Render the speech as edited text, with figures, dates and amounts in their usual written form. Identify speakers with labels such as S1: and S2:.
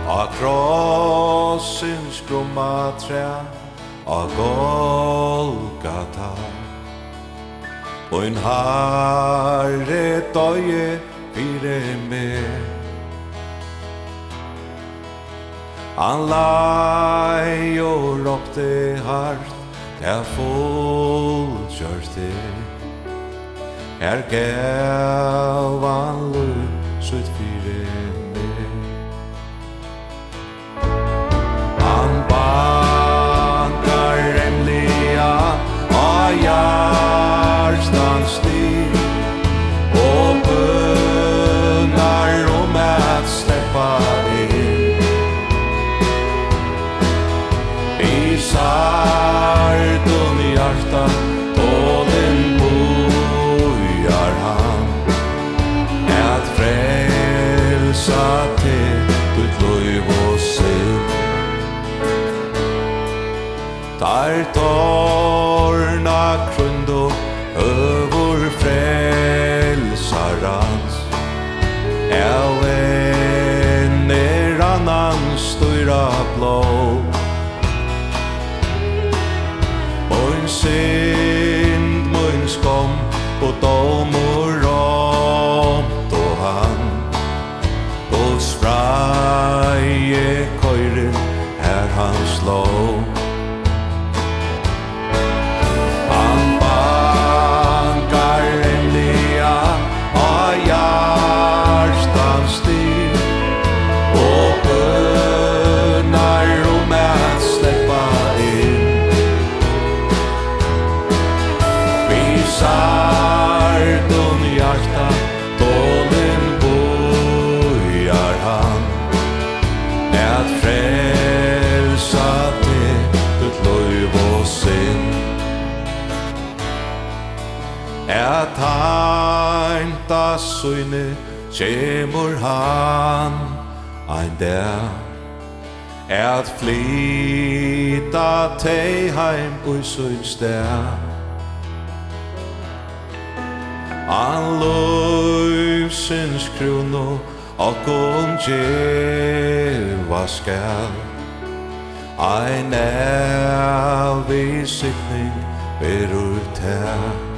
S1: A krossins skrumma træ A Golgata Og en Herre døye fire meg Han lai og ropte hardt Jeg fullkjørte Her gav han løy sutt fire meg Han bankar remlia av hjertans stig Og bønnar at sleppa inn I sardun I hjarta tålen bojar han At frelsa til ditt liv og sinn Tar tårna krundo över frelsarans Jeg venner annan styra blå Moin synd, moin skom og dom og råmt og han Og spraie køyren her han slå Han bankar remlia av hjertans stig Og bønnar at sleppa inn Vi sardun hjarta tålen bojar han At frelsa til ditt liv og sinn At heinta søyne kjemur han ein dag At flyta teg heim ui søyn steg Han løvsins krono okkom djeva skal Ein vi sikning berur teg